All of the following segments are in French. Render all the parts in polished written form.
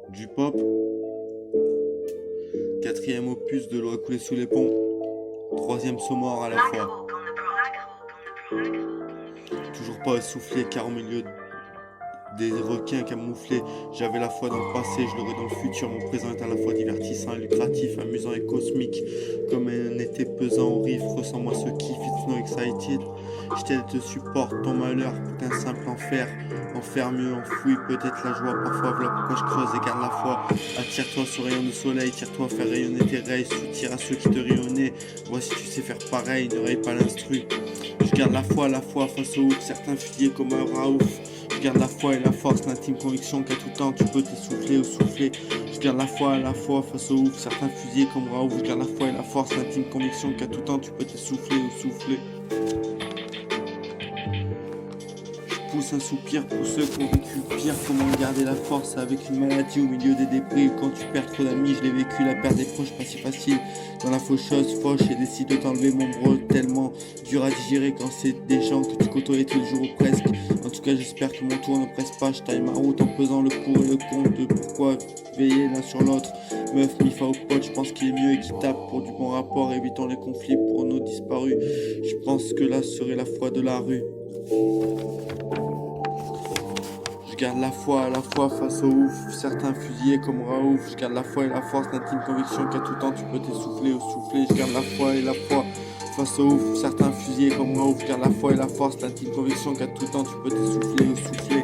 Du pop, quatrième opus de l'eau a coulé sous les ponts, troisième saumon à la fois. Toujours pas essoufflé car au milieu des requins camouflés, j'avais la foi dans le passé, je l'aurai dans le futur. Mon présent est à la fois divertissant et lucratif, amusant et cosmique. Comme un été pesant au riff, ressens-moi ce kiff, it's no excited. Je t'aide et te supporte, ton malheur est un simple enfer. Enfer mieux enfoui, peut-être la joie, parfois voilà pourquoi je creuse et garde la foi. Attire-toi ce rayon de soleil, tire-toi faire rayonner tes rays, soutire à ceux qui te rayonnaient. Voici tu sais faire pareil, ne raye pas l'instru. Je garde la foi face au ouf, certains fusillés comme un Raouf. Je garde la foi et la force, l'intime conviction qu'à tout temps tu peux t'essouffler ou souffler. Je garde la foi face au ouf, certains fusillés comme Raouf. Je garde la foi et la force, l'intime conviction qu'à tout temps tu peux t'essouffler ou souffler. Je pousse un soupir pour ceux qui ont vécu le pire. Comment garder la force avec une maladie au milieu des débris. Quand tu perds trop d'amis, je l'ai vécu, la perte des proches pas si facile. Dans la faucheuse, fauche et décide de t'enlever mon breu. Tellement dur à digérer quand c'est des gens que tu côtoyais tous les jours ou presque. En tout cas j'espère que mon tour ne presse pas. Je taille ma route en pesant le pour et le contre de pourquoi veiller l'un sur l'autre. Meuf, mifa au pote, je pense qu'il est mieux équitable pour du bon rapport, évitons les conflits pour nos disparus. Je pense que là serait la foi de la rue. Je garde la foi face au ouf, certains fusillés comme Raouf. Je garde la foi et la force, l'intime conviction qu'à tout temps tu peux t'essouffler ou souffler. Je garde la foi et la foi face au ouf, certains fusillés comme Raouf. Je garde la foi et la force, l'intime conviction qu'à tout temps tu peux t'essouffler ou souffler.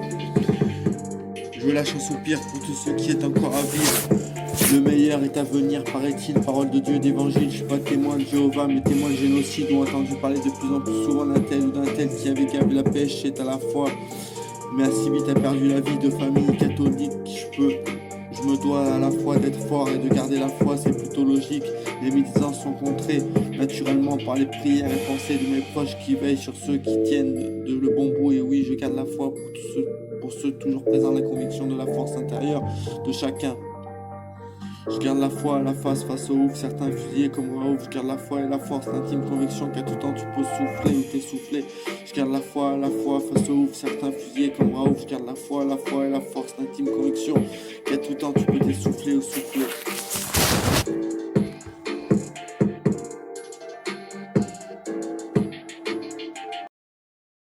Je lâche un soupir pour tous ceux qui est encore à vivre. Le meilleur est à venir, paraît-il, parole de Dieu d'évangile. Je suis pas témoin de Jéhovah, mais témoin de génocide. On a entendu parler de plus en plus souvent d'un tel ou d'un tel qui avait gavé la pêche. C'est à la foi, mais assez vite a perdu la vie de famille catholique. Je me dois à la fois d'être fort et de garder la foi, c'est plutôt logique. Les médisants sont contrés naturellement par les prières et pensées de mes proches qui veillent sur ceux qui tiennent de le bon bout. Et oui, je garde la foi pour ceux toujours présents, la conviction de la force intérieure de chacun. Je garde la foi à la face au ouf, certains fusillés comme Raouf. Je garde la foi et la force, l'intime conviction qu'à tout temps tu peux souffler ou t'essouffler. Je garde la foi face au ouf, certains fusillés comme Raouf. Je garde la foi et la force, l'intime conviction qu'à tout temps tu peux t'essouffler ou souffler.